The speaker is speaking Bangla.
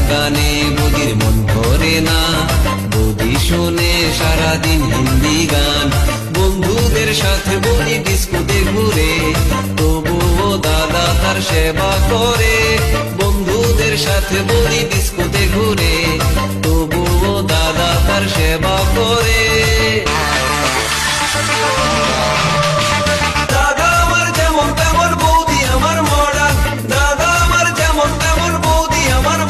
গানে বৌদির মন ভরে না। বৌদি শোনে সারাদিন হিন্দি গান, বন্ধুদের সাথে বৌদি ডিস্কোতে ঘুরে, তবুও দাদা তার সেবা করে। বন্ধুদের সাথে বৌদি ডিস্কোতে ঘুরে, তবুও দাদা তার সেবা করে।